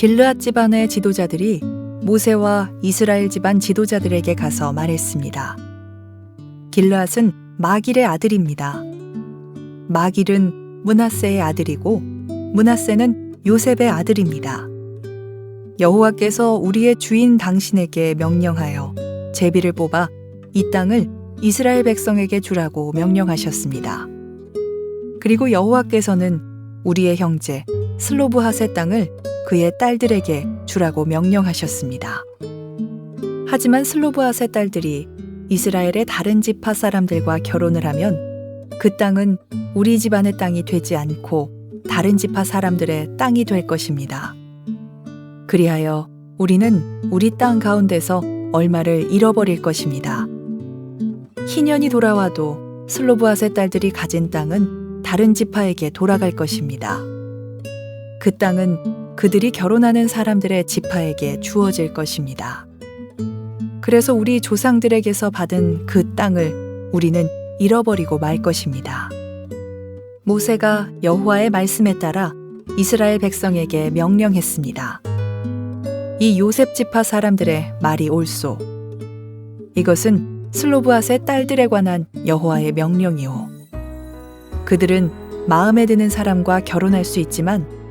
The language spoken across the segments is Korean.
길르앗 집안의 지도자들이 모세와 이스라엘 집안 지도자들에게 가서 말했습니다. 길르앗은 마길의 아들입니다. 마길은 므낫세의 아들이고 므낫세는 요셉의 아들입니다. 여호와께서 우리의 주인 당신에게 명령하여 제비를 뽑아 이 땅을 이스라엘 백성에게 주라고 명령하셨습니다. 그리고 여호와께서는 우리의 형제 슬로브핫의 땅을 그의 딸들에게 주라고 명령하셨습니다. 하지만 슬로브핫의 딸들이 이스라엘의 다른 지파 사람들과 결혼을 하면 그 땅은 우리 집안의 땅이 되지 않고 다른 지파 사람들의 땅이 될 것입니다. 그리하여 우리는 우리 땅 가운데서 얼마를 잃어버릴 것입니다. 희년이 돌아와도 슬로브핫의 딸들이 가진 땅은 다른 지파에게 돌아갈 것입니다. 그 땅은 그들이 결혼하는 사람들의 지파에게 주어질 것입니다. 그래서 우리 조상들에게서 받은 그 땅을 우리는 잃어버리고 말 것입니다. 모세가 여호와의 말씀에 따라 이스라엘 백성에게 명령했습니다. 이 요셉 지파 사람들의 말이 옳소. 이것은 슬로브핫의 딸들에 관한 여호와의 명령이오. 그들은 마음에 드는 사람과 결혼할 수 있지만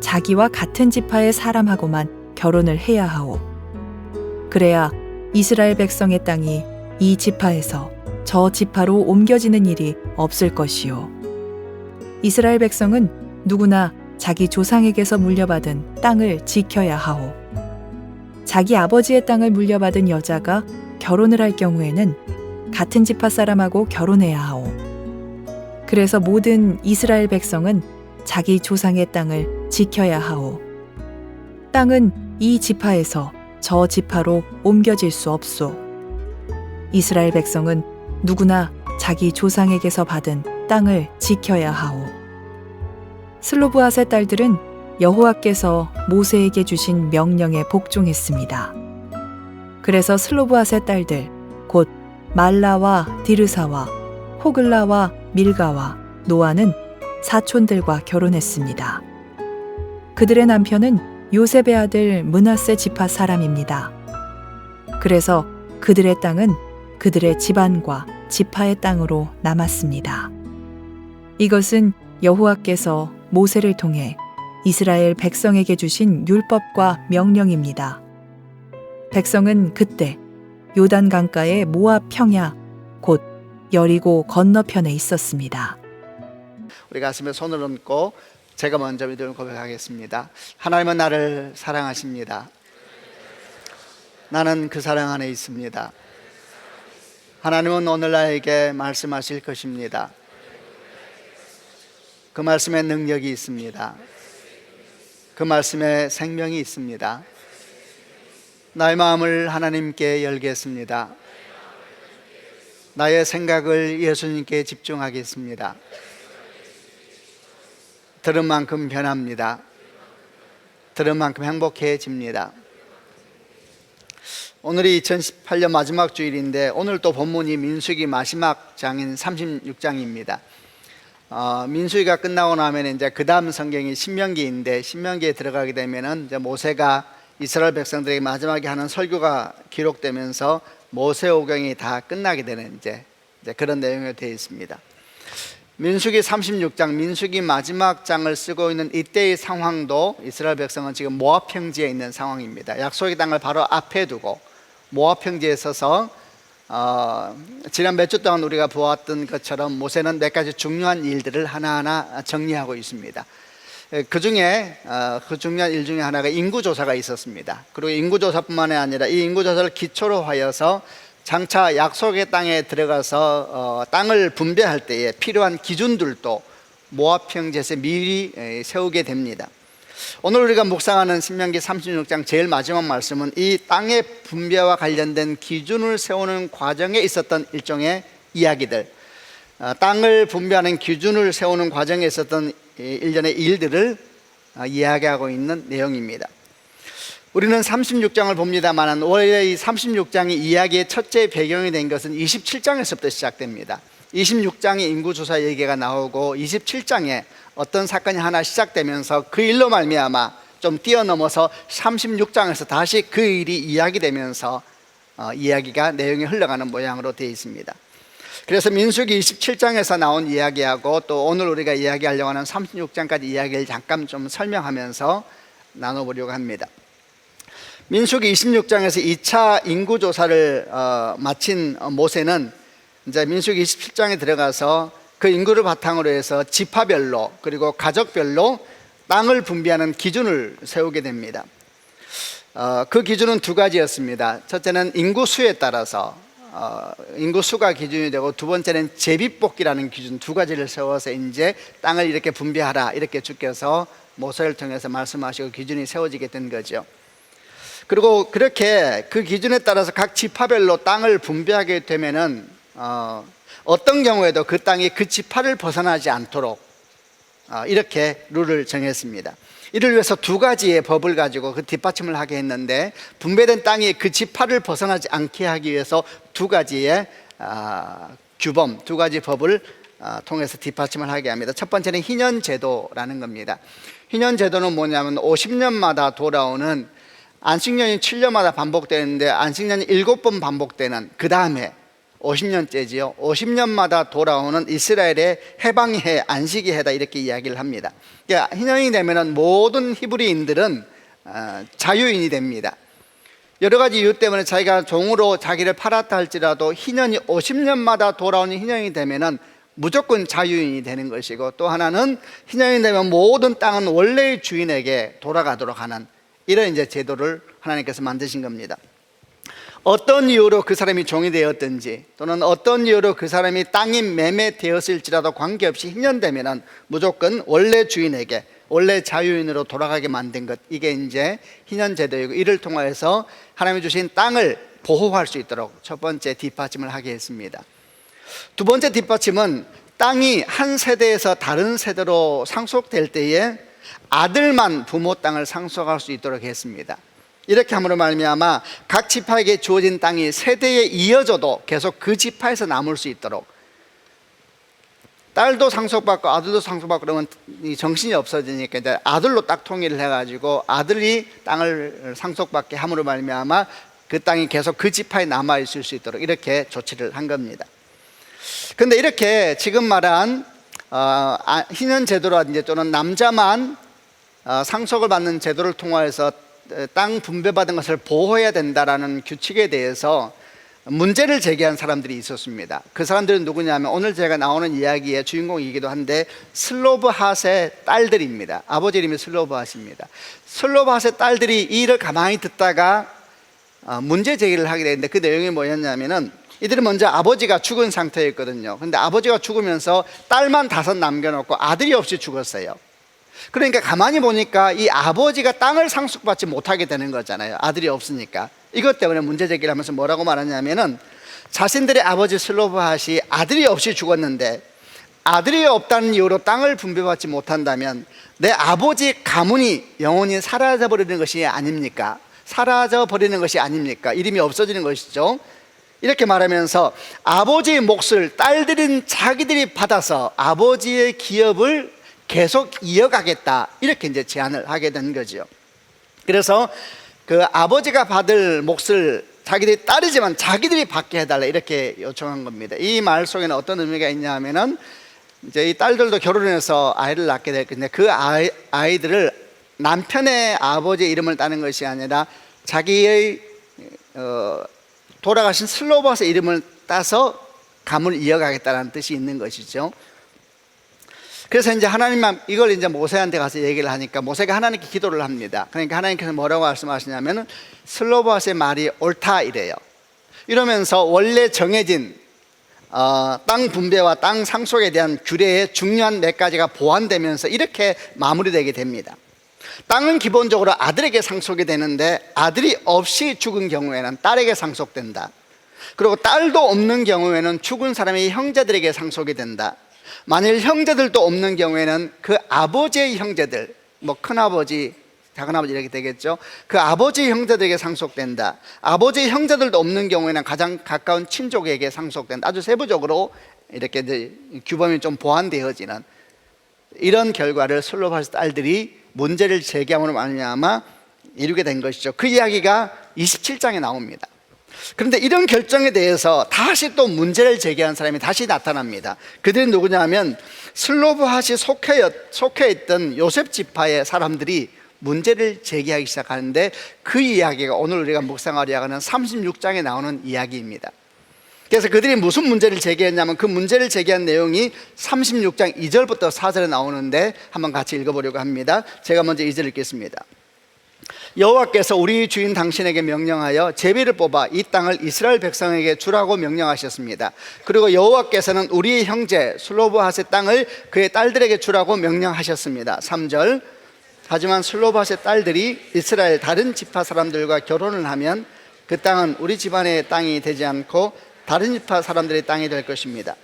자기와 같은 지파의 사람하고만 결혼을 해야 하오. 그래야 이스라엘 백성의 땅이 이 지파에서 저 지파로 옮겨지는 일이 없을 것이오. 이스라엘 백성은 누구나 자기 조상에게서 물려받은 땅을 지켜야 하오. 자기 아버지의 땅을 물려받은 여자가 결혼을 할 경우에는 같은 지파 사람하고 결혼해야 하오. 그래서 모든 이스라엘 백성은 자기 조상의 땅을 지켜야 하오. 땅은 이 지파에서 저 지파로 옮겨질 수 없소. 이스라엘 백성은 누구나 자기 조상에게서 받은 땅을 지켜야 하오. 슬로브핫의 딸들은 여호와께서 모세에게 주신 명령에 복종했습니다. 그래서 슬로브핫의 딸들 곧 말라와 디르사와 호글라와 밀가와 노아는 사촌들과 결혼했습니다. 그들의 남편은 요셉의 아들 므낫세 지파 사람입니다. 그래서 그들의 땅은 그들의 집안과 지파의 땅으로 남았습니다. 이것은 여호와께서 모세를 통해 이스라엘 백성에게 주신 율법과 명령입니다. 백성은 그때 요단 강가의 모압 평야 곧 여리고 건너편에 있었습니다. 우리 가슴에 손을 얹고 제가 먼저 믿음을 고백하겠습니다. 하나님은 나를 사랑하십니다. 나는 그 사랑 안에 있습니다. 하나님은 오늘 나에게 말씀하실 것입니다. 그 말씀에 능력이 있습니다. 그 말씀에 생명이 있습니다. 나의 마음을 하나님께 열겠습니다. 나의 생각을 예수님께 집중하겠습니다. 들은 만큼 변합니다. 들은 만큼 행복해집니다. 오늘이 2018년 마지막 주일인데 오늘 또 본문이 민수기 마지막 장인 36장입니다. 민수기가 끝나고 나면 이제 그 다음 성경이 신명기인데 신명기에 들어가게 되면은 이제 모세가 이스라엘 백성들에게 마지막에 하는 설교가 기록되면서 모세오경이 다 끝나게 되는 이제 그런 내용이 되어 있습니다. 민수기 36장, 민수기 마지막 장을 쓰고 있는 이때의 상황도 이스라엘 백성은 지금 모압 평지에 있는 상황입니다. 약속의 땅을 바로 앞에 두고 모압 평지에 서서 지난 몇 주 동안 우리가 보았던 것처럼 모세는 몇 가지 중요한 일들을 하나하나 정리하고 있습니다. 그 중에 그 중요한 일 중에 하나가 인구조사가 있었습니다. 그리고 인구조사뿐만이 아니라 이 인구조사를 기초로 하여서 장차 약속의 땅에 들어가서 땅을 분배할 때에 필요한 기준들도 모압 평지에서 미리 세우게 됩니다. 오늘 우리가 묵상하는 신명기 36장 제일 마지막 말씀은 이 땅의 분배와 관련된 기준을 세우는 과정에 있었던 일종의 이야기들, 땅을 분배하는 기준을 세우는 과정에 있었던 일련의 일들을 이야기하고 있는 내용입니다. 우리는 36장을 봅니다만 원래 이 36장이 이야기의 첫째 배경이 된 것은 27장에서부터 시작됩니다. 26장에 인구조사 얘기가 나오고 27장에 어떤 사건이 하나 시작되면서 그 일로 말미암아 좀 뛰어넘어서 36장에서 다시 그 일이 이야기되면서 이야기가 내용이 흘러가는 모양으로 되어 있습니다. 그래서 민수기 27장에서 나온 이야기하고 또 오늘 우리가 이야기하려고 하는 36장까지 이야기를 잠깐 좀 설명하면서 나눠보려고 합니다. 민수기 26장에서 2차 인구조사를 마친 모세는 이제 민수기 27장에 들어가서 그 인구를 바탕으로 해서 지파별로 그리고 가족별로 땅을 분배하는 기준을 세우게 됩니다. 그 기준은 두 가지였습니다. 첫째는 인구수에 따라서 인구수가 기준이 되고, 두 번째는 제비뽑기라는 기준, 두 가지를 세워서 이제 땅을 이렇게 분배하라, 이렇게 주께서 모세를 통해서 말씀하시고 기준이 세워지게 된 거죠. 그리고 그렇게 그 기준에 따라서 각 지파별로 땅을 분배하게 되면은 어떤 경우에도 그 땅이 그 지파를 벗어나지 않도록 이렇게 룰을 정했습니다. 이를 위해서 두 가지의 법을 가지고 그 뒷받침을 하게 했는데, 분배된 땅이 그 지파를 벗어나지 않게 하기 위해서 두 가지의 규범, 두 가지 법을 통해서 뒷받침을 하게 합니다. 첫 번째는 희년제도라는 겁니다. 희년제도는 뭐냐면 50년마다 돌아오는, 안식년이 7년마다 반복되는데 안식년이 7번 반복되는, 그 다음에 50년째지요. 50년마다 돌아오는 이스라엘의 해방의 해, 안식의 해다, 이렇게 이야기를 합니다. 그러니까 희년이 되면은 모든 히브리인들은 자유인이 됩니다. 여러 가지 이유 때문에 자기가 종으로 자기를 팔았다 할지라도 희년이 50년마다 돌아오는 희년이 되면은 무조건 자유인이 되는 것이고, 또 하나는 희년이 되면 모든 땅은 원래의 주인에게 돌아가도록 하는 이런 이제 제도를 하나님께서 만드신 겁니다. 어떤 이유로 그 사람이 종이 되었든지 또는 어떤 이유로 그 사람이 땅이 매매되었을지라도 관계없이 희년되면은 무조건 원래 주인에게, 원래 자유인으로 돌아가게 만든 것, 이게 이제 희년제도이고, 이를 통해서 하나님이 주신 땅을 보호할 수 있도록 첫 번째 뒷받침을 하게 했습니다. 두 번째 뒷받침은 땅이 한 세대에서 다른 세대로 상속될 때에 아들만 부모 땅을 상속할 수 있도록 했습니다. 이렇게 함으로 말미암아 각 지파에게 주어진 땅이 세대에 이어져도 계속 그 지파에서 남을 수 있도록, 딸도 상속받고 아들도 상속받고 그러면 정신이 없어지니까 이제 아들로 딱 통일을 해가지고 아들이 땅을 상속받게 함으로 말미암아 그 땅이 계속 그 지파에 남아 있을 수 있도록 이렇게 조치를 한 겁니다. 그런데 이렇게 지금 말한 희년 제도라든지 또는 남자만 상속을 받는 제도를 통해서 땅 분배받은 것을 보호해야 된다라는 규칙에 대해서 문제를 제기한 사람들이 있었습니다. 그 사람들은 누구냐면 오늘 제가 나오는 이야기의 주인공이기도 한데 슬로브핫의 딸들입니다. 아버지 이름이 슬로브핫입니다. 슬로브핫의 딸들이 이 일을 가만히 듣다가 문제 제기를 하게 되는데, 그 내용이 뭐였냐면은 이들은 먼저 아버지가 죽은 상태였거든요. 근데 아버지가 죽으면서 딸만 5 남겨놓고 아들이 없이 죽었어요. 그러니까 가만히 보니까 이 아버지가 땅을 상속받지 못하게 되는 거잖아요. 아들이 없으니까. 이것 때문에 문제 제기를 하면서 뭐라고 말하냐면은 자신들의 아버지 슬로브핫이 아들이 없이 죽었는데 아들이 없다는 이유로 땅을 분배받지 못한다면 내 아버지 가문이 영원히 사라져버리는 것이 아닙니까? 사라져버리는 것이 아닙니까? 이름이 없어지는 것이죠. 이렇게 말하면서 아버지의 몫을 딸들인 자기들이 받아서 아버지의 기업을 계속 이어가겠다, 이렇게 이제 제안을 하게 된 거죠. 그래서 그 아버지가 받을 몫을 자기들이 딸이지만 자기들이 받게 해달라, 이렇게 요청한 겁니다. 이 말 속에는 어떤 의미가 있냐 하면은 이제 이 딸들도 결혼해서 아이를 낳게 될 건데 그 아이들을 남편의 아버지의 이름을 따는 것이 아니라 자기의 돌아가신 슬로바스의 이름을 따서 가문을 이어가겠다는 뜻이 있는 것이죠. 그래서 이제 하나님만 이걸 이제 모세한테 가서 얘기를 하니까 모세가 하나님께 기도를 합니다. 그러니까 하나님께서 뭐라고 말씀하시냐면은 슬로바스의 말이 옳다 이래요. 이러면서 원래 정해진 땅 분배와 땅 상속에 대한 규례의 중요한 몇 가지가 보완되면서 이렇게 마무리되게 됩니다. 땅은 기본적으로 아들에게 상속이 되는데 아들이 없이 죽은 경우에는 딸에게 상속된다. 그리고 딸도 없는 경우에는 죽은 사람의 형제들에게 상속이 된다. 만일 형제들도 없는 경우에는 그 아버지의 형제들, 뭐 큰아버지, 작은아버지 이렇게 되겠죠. 그 아버지의 형제들에게 상속된다. 아버지의 형제들도 없는 경우에는 가장 가까운 친족에게 상속된다. 아주 세부적으로 이렇게 이제 규범이 좀 보완되어지는 이런 결과를 슬로바스 딸들이 문제를 제기함으로 말미암아 이루게 된 것이죠. 그 이야기가 27장에 나옵니다. 그런데 이런 결정에 대해서 다시 또 문제를 제기한 사람이 다시 나타납니다. 그들이 누구냐면 슬로브핫이 속해 있던 요셉 지파의 사람들이 문제를 제기하기 시작하는데, 그 이야기가 오늘 우리가 묵상하려 하는 36장에 나오는 이야기입니다. 그래서 그들이 무슨 문제를 제기했냐면, 그 문제를 제기한 내용이 36장 2절부터 4절에 나오는데 한번 같이 읽어보려고 합니다. 제가 먼저 2절 읽겠습니다. 여호와께서 우리 주인 당신에게 명령하여 제비를 뽑아 이 땅을 이스라엘 백성에게 주라고 명령하셨습니다. 그리고 여호와께서는 우리의 형제 슬로브핫의 땅을 그의 딸들에게 주라고 명령하셨습니다. 3절. 하지만 슬로브핫의 딸들이 이스라엘 다른 지파 사람들과 결혼을 하면 그 땅은 우리 집안의 땅이 되지 않고 다른 지파 사람들의 땅이 될 것입니다.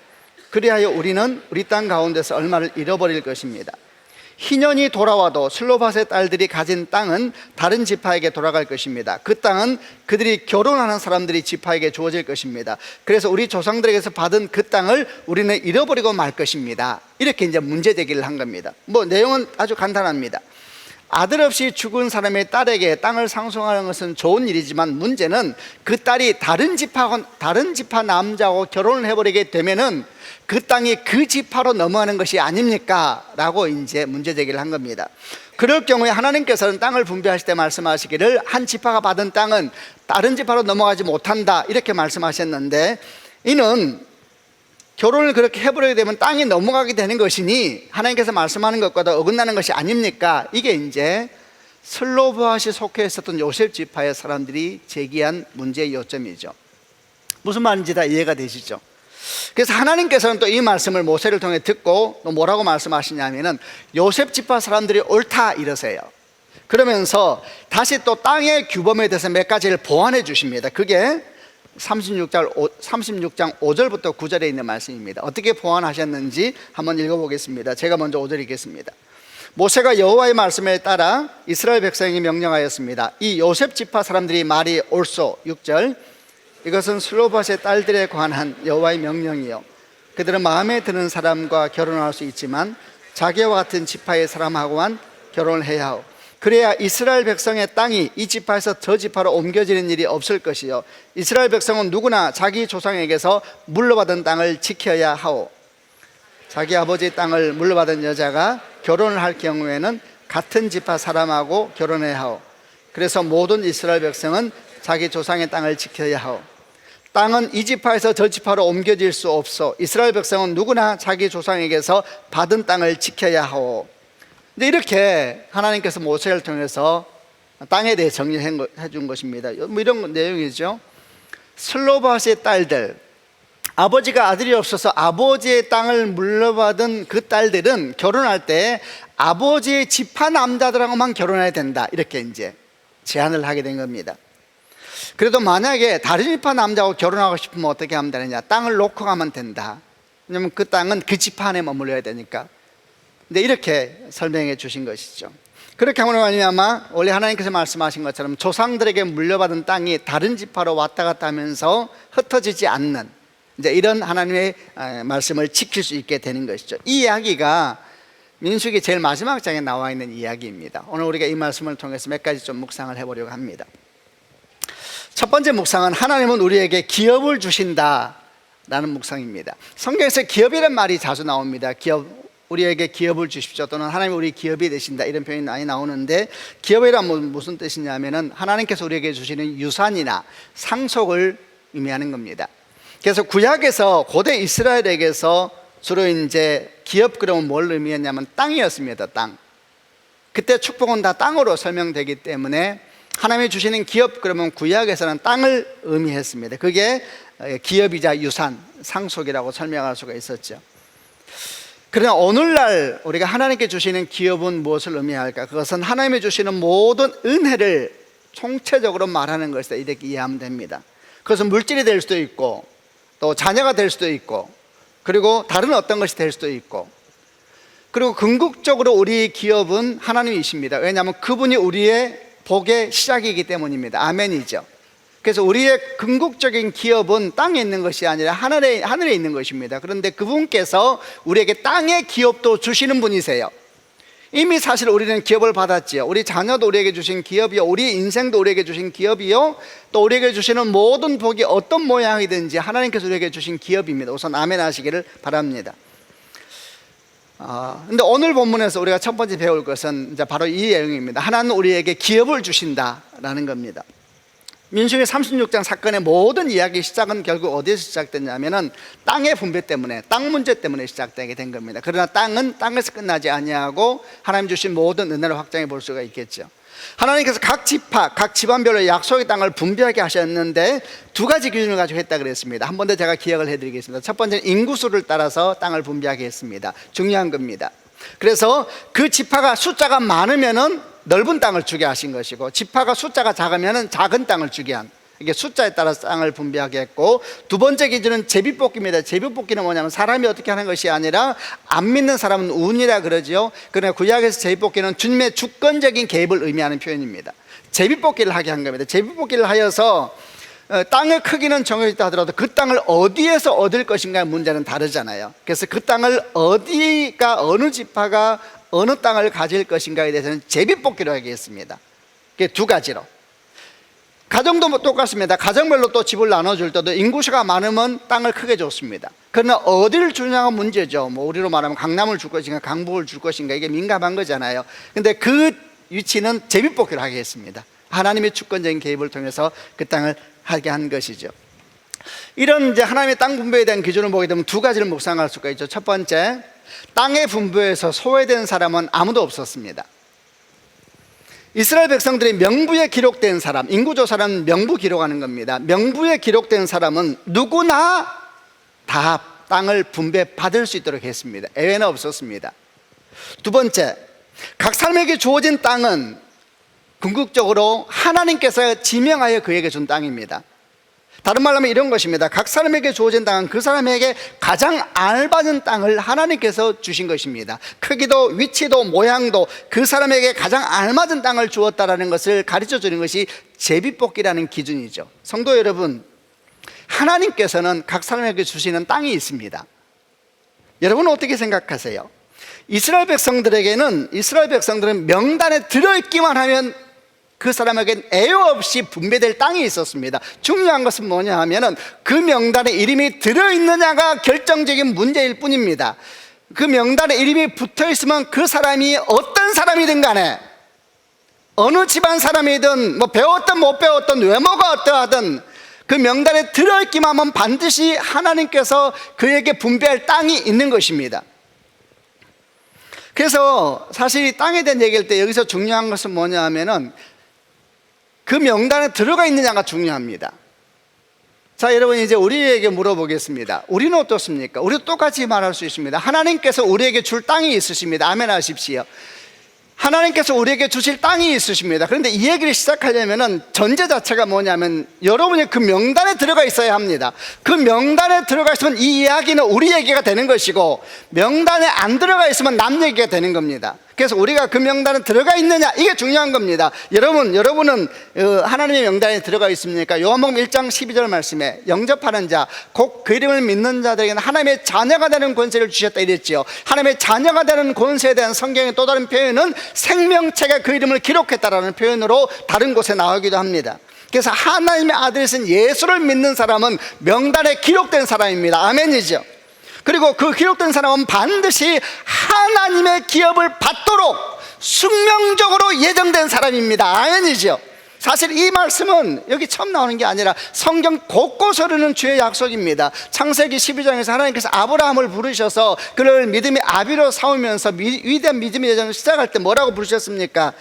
그리하여 우리는 우리 땅 가운데서 얼마를 잃어버릴 것입니다. 희년이 돌아와도 슬로밧의 딸들이 가진 땅은 다른 지파에게 돌아갈 것입니다. 그 땅은 그들이 결혼하는 사람들이 지파에게 주어질 것입니다. 그래서 우리 조상들에게서 받은 그 땅을 우리는 잃어버리고 말 것입니다. 이렇게 이제 문제 제기를 한 겁니다. 내용은 아주 간단합니다. 아들 없이 죽은 사람의 딸에게 땅을 상속하는 것은 좋은 일이지만, 문제는 그 딸이 다른 지파 남자하고 결혼을 해버리게 되면은 그 땅이 그 지파로 넘어가는 것이 아닙니까? 라고 이제 문제 제기를 한 겁니다. 그럴 경우에 하나님께서는 땅을 분배하실 때 말씀하시기를 한 지파가 받은 땅은 다른 지파로 넘어가지 못한다, 이렇게 말씀하셨는데, 이는 결혼을 그렇게 해버리게 되면 땅이 넘어가게 되는 것이니 하나님께서 말씀하는 것과도 어긋나는 것이 아닙니까? 이게 이제 슬로브핫이 속해 있었던 요셉 지파의 사람들이 제기한 문제의 요점이죠. 무슨 말인지 다 이해가 되시죠? 그래서 하나님께서는 또 이 말씀을 모세를 통해 듣고 또 뭐라고 말씀하시냐면은 요셉 지파 사람들이 옳다 이러세요. 그러면서 다시 또 땅의 규범에 대해서 몇 가지를 보완해 주십니다. 그게 36장 5절부터 9절에 있는 말씀입니다. 어떻게 보완하셨는지 한번 읽어보겠습니다. 제가 먼저 5절 읽겠습니다. 모세가 여호와의 말씀에 따라 이스라엘 백성에게 명령하였습니다. 이 요셉 지파 사람들이 말이 옳소. 6절. 이것은 슬로밧의 딸들에 관한 여호와의 명령이요, 그들은 마음에 드는 사람과 결혼할 수 있지만 자기와 같은 지파의 사람하고만 결혼을 해야 하오. 그래야 이스라엘 백성의 땅이 이 지파에서 저 지파로 옮겨지는 일이 없을 것이요, 이스라엘 백성은 누구나 자기 조상에게서 물려받은 땅을 지켜야 하오. 자기 아버지의 땅을 물려받은 여자가 결혼을 할 경우에는 같은 지파 사람하고 결혼해야 하오. 그래서 모든 이스라엘 백성은 자기 조상의 땅을 지켜야 하오. 땅은 이 지파에서 저 지파로 옮겨질 수 없어. 이스라엘 백성은 누구나 자기 조상에게서 받은 땅을 지켜야 하오. 근데 이렇게 하나님께서 모세를 통해서 땅에 대해 정리해 준 것입니다. 이런 내용이죠. 슬로밧의 딸들, 아버지가 아들이 없어서 아버지의 땅을 물려받은 그 딸들은 결혼할 때 아버지의 지파 남자들하고만 결혼해야 된다, 이렇게 이제 제안을 하게 된 겁니다. 그래도 만약에 다른 지파 남자하고 결혼하고 싶으면 어떻게 하면 되느냐? 땅을 놓고 가면 된다. 왜냐면 그 땅은 그 지파 안에 머물러야 되니까. 근데 이렇게 설명해 주신 것이죠. 그렇게 함으로 말미암아 원래 하나님께서 말씀하신 것처럼 조상들에게 물려받은 땅이 다른 지파로 왔다 갔다 하면서 흩어지지 않는 이제 이런 하나님의 말씀을 지킬 수 있게 되는 것이죠. 이 이야기가 민수기 제일 마지막 장에 나와 있는 이야기입니다. 오늘 우리가 이 말씀을 통해서 몇 가지 좀 묵상을 해보려고 합니다. 첫 번째 묵상은 하나님은 우리에게 기업을 주신다라는 묵상입니다. 성경에서 기업이라는 말이 자주 나옵니다. 우리에게 기업을 주십시오, 또는 하나님 우리 기업이 되신다, 이런 표현이 많이 나오는데, 기업이란 무슨 뜻이냐면은 하나님께서 우리에게 주시는 유산이나 상속을 의미하는 겁니다. 그래서 구약에서 고대 이스라엘에게서 주로 이제 기업 그러면 뭘 의미했냐면 땅이었습니다. 땅. 그때 축복은 다 땅으로 설명되기 때문에 하나님이 주시는 기업 그러면 구약에서는 땅을 의미했습니다. 그게 기업이자 유산, 상속이라고 설명할 수가 있었죠. 그러나 오늘날 우리가 하나님께 주시는 기업은 무엇을 의미할까? 그것은 하나님이 주시는 모든 은혜를 총체적으로 말하는 것이다, 이렇게 이해하면 됩니다. 그것은 물질이 될 수도 있고 또 자녀가 될 수도 있고 그리고 다른 어떤 것이 될 수도 있고, 그리고 궁극적으로 우리 기업은 하나님이십니다. 왜냐하면 그분이 우리의 복의 시작이기 때문입니다. 아멘이죠. 그래서 우리의 궁극적인 기업은 땅에 있는 것이 아니라 하늘에 있는 것입니다. 그런데 그분께서 우리에게 땅의 기업도 주시는 분이세요. 이미 사실 우리는 기업을 받았지요. 우리 자녀도 우리에게 주신 기업이요, 우리 인생도 우리에게 주신 기업이요, 또 우리에게 주시는 모든 복이 어떤 모양이든지 하나님께서 우리에게 주신 기업입니다. 우선 아멘 하시기를 바랍니다. 근데 오늘 본문에서 우리가 첫 번째 배울 것은 이제 바로 이 내용입니다. 하나님은 우리에게 기업을 주신다라는 겁니다. 민수기 36장 사건의 모든 이야기 시작은 결국 어디에서 시작됐냐면은 땅의 분배 때문에, 땅 문제 때문에 시작되게 된 겁니다. 그러나 땅은 땅에서 끝나지 아니하고 하나님 주신 모든 은혜를 확장해 볼 수가 있겠죠. 하나님께서 각 지파, 각 집안별로 약속의 땅을 분배하게 하셨는데 두 가지 기준을 가지고 했다 그랬습니다. 한 번 더 제가 기억을 해드리겠습니다. 첫 번째는 인구수를 따라서 땅을 분배하게 했습니다. 중요한 겁니다. 그래서 그 지파가 숫자가 많으면은 넓은 땅을 주게 하신 것이고, 지파가 숫자가 작으면은 작은 땅을 주게 한, 이게 숫자에 따라서 땅을 분배하게 했고, 두 번째 기준은 제비뽑기입니다. 제비뽑기는 뭐냐면 사람이 어떻게 하는 것이 아니라 안 믿는 사람은 운이라 그러지요. 그러나 구약에서 제비뽑기는 주님의 주권적인 개입을 의미하는 표현입니다. 제비뽑기를 하게 한 겁니다. 제비뽑기를 하여서 땅의 크기는 정해졌다 하더라도 그 땅을 어디에서 얻을 것인가의 문제는 다르잖아요. 그래서 그 땅을 어디가, 어느 지파가 어느 땅을 가질 것인가에 대해서는 제비뽑기로 하겠습니다. 그게 두 가지로. 가정도 똑같습니다. 가정별로 또 집을 나눠줄 때도 인구수가 많으면 땅을 크게 줬습니다. 그러나 어디를 주냐가 문제죠. 뭐 우리로 말하면 강남을 줄 것인가 강북을 줄 것인가, 이게 민감한 거잖아요. 근데 그 위치는 제비뽑기로 하게 했습니다. 하나님의 주권적인 개입을 통해서 그 땅을 하게 한 것이죠. 이런 이제 하나님의 땅 분배에 대한 기준을 보게 되면 두 가지를 묵상할 수가 있죠. 첫 번째, 땅의 분배에서 소외된 사람은 아무도 없었습니다. 이스라엘 백성들이 명부에 기록된 사람, 인구조사는 명부 기록하는 겁니다. 명부에 기록된 사람은 누구나 다 땅을 분배받을 수 있도록 했습니다. 예외는 없었습니다. 두 번째, 각 사람에게 주어진 땅은 궁극적으로 하나님께서 지명하여 그에게 준 땅입니다. 다른 말로 하면 이런 것입니다. 각 사람에게 주어진 땅은 그 사람에게 가장 알맞은 땅을 하나님께서 주신 것입니다. 크기도 위치도 모양도 그 사람에게 가장 알맞은 땅을 주었다는 것을 가르쳐 주는 것이 제비뽑기라는 기준이죠. 성도 여러분, 하나님께서는 각 사람에게 주시는 땅이 있습니다. 여러분은 어떻게 생각하세요? 이스라엘 백성들은 명단에 들어있기만 하면 그 사람에겐 애요 없이 분배될 땅이 있었습니다. 중요한 것은 뭐냐 하면은 그 명단에 이름이 들어있느냐가 결정적인 문제일 뿐입니다. 그 명단에 이름이 붙어있으면 그 사람이 어떤 사람이든 간에, 어느 집안 사람이든 뭐 배웠든 못 배웠든 외모가 어떠하든 그 명단에 들어있기만 하면 반드시 하나님께서 그에게 분배할 땅이 있는 것입니다. 그래서 사실 이 땅에 대한 얘기할 때 여기서 중요한 것은 뭐냐 하면은 그 명단에 들어가 있느냐가 중요합니다. 자, 여러분, 이제 우리에게 물어보겠습니다. 우리는 어떻습니까? 우리도 똑같이 말할 수 있습니다. 하나님께서 우리에게 줄 땅이 있으십니다. 아멘 하십시오. 하나님께서 우리에게 주실 땅이 있으십니다. 그런데 이 얘기를 시작하려면 전제 자체가 뭐냐면 여러분이 그 명단에 들어가 있어야 합니다. 그 명단에 들어가 있으면 이 이야기는 우리 얘기가 되는 것이고, 명단에 안 들어가 있으면 남 얘기가 되는 겁니다. 그래서 우리가 그 명단에 들어가 있느냐, 이게 중요한 겁니다. 여러분은 하나님의 명단에 들어가 있습니까? 요한복음 1장 12절 말씀에 영접하는 자, 곧 그 이름을 믿는 자들에게는 하나님의 자녀가 되는 권세를 주셨다 이랬지요. 하나님의 자녀가 되는 권세에 대한 성경의 또 다른 표현은 생명책에 그 이름을 기록했다라는 표현으로 다른 곳에 나오기도 합니다. 그래서 하나님의 아들이신 예수를 믿는 사람은 명단에 기록된 사람입니다. 아멘이죠. 그리고 그 기록된 사람은 반드시 하나님의 기업을 받도록 숙명적으로 예정된 사람입니다. 아멘이죠. 사실 이 말씀은 여기 처음 나오는 게 아니라 성경 곳곳에 흐르는 주의 약속입니다. 창세기 12장에서 하나님께서 아브라함을 부르셔서 그를 믿음의 아비로 삼으면서 위대한 믿음의 여정을 시작할 때 뭐라고 부르셨습니까?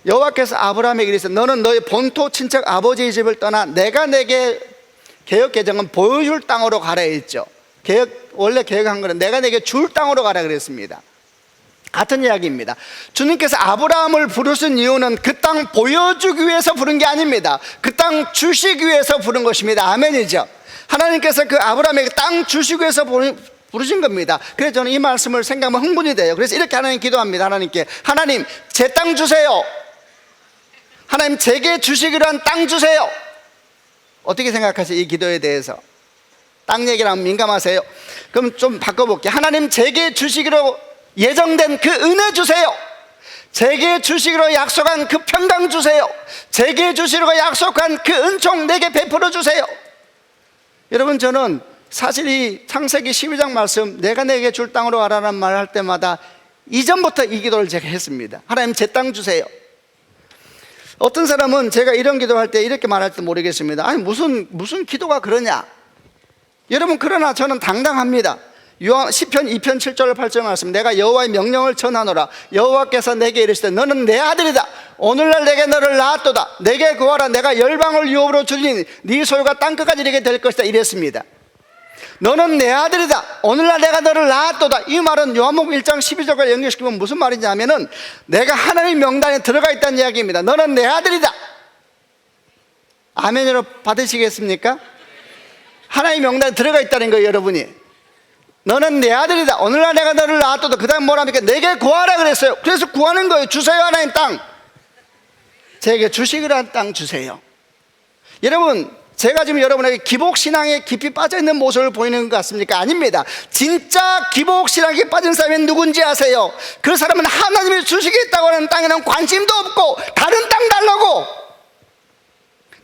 여호와께서 아브라함에게 이르시되 너는 너의 본토 친척 아버지의 집을 떠나 내가 내게 개혁 개정은 보여줄 땅으로 가라 했죠. 원래 계획한 거는 내가 내게 줄 땅으로 가라 그랬습니다. 같은 이야기입니다. 주님께서 아브라함을 부르신 이유는 그 땅 보여주기 위해서 부른 게 아닙니다. 그 땅 주시기 위해서 부른 것입니다. 아멘이죠. 하나님께서 그 아브라함에게 땅 주시기 위해서 부르신 겁니다. 그래서 저는 이 말씀을 생각하면 흥분이 돼요. 그래서 이렇게 하나님 기도합니다. 하나님께, 하나님 제 땅 주세요. 하나님 제게 주시기로 한 땅 주세요. 어떻게 생각하세요? 이 기도에 대해서? 땅 얘기랑 민감하세요? 그럼 좀 바꿔볼게요. 하나님 제게 주시기로 예정된 그 은혜 주세요. 제게 주시기로 약속한 그 평강 주세요. 제게 주시기로 약속한 그 은총 내게 베풀어 주세요. 여러분, 저는 사실 이 창세기 12장 말씀, 내가 내게 줄 땅으로 가라는 말 할 때마다 이전부터 이 기도를 제가 했습니다. 하나님, 제 땅 주세요. 어떤 사람은 제가 이런 기도할 때 이렇게 말할지 모르겠습니다. 아니, 무슨 기도가 그러냐. 여러분, 그러나 저는 당당합니다. 시편 2편 7절 8절 말씀, 내가 여호와의 명령을 전하노라. 여호와께서 내게 이르시되 너는 내 아들이다. 오늘날 내게 너를 낳았도다. 내게 구하라. 내가 열방을 유업으로 주리니 네 소유가 땅끝까지 이르게 될 것이다. 이랬습니다. 너는 내 아들이다. 오늘날 내가 너를 낳았도다. 이 말은 요한복음 1장 12절과 연결시키면 무슨 말이냐면은 내가 하나님의 명단에 들어가 있다는 이야기입니다. 너는 내 아들이다. 아멘으로 받으시겠습니까? 하나님의 명단에 들어가 있다는 거예요, 여러분이. 너는 내 아들이다. 오늘날 내가 너를 낳았도다. 그 다음 뭐랍니까? 내게 구하라 그랬어요. 그래서 구하는 거예요. 주세요, 하나님 땅. 제게 주시기란 땅 주세요. 여러분, 제가 지금 여러분에게 기복신앙에 깊이 빠져있는 모습을 보이는 것 같습니까? 아닙니다. 진짜 기복신앙에 빠진 사람이 누군지 아세요? 그 사람은 하나님이 주시겠다고 하는 땅에는 관심도 없고 다른 땅 달라고,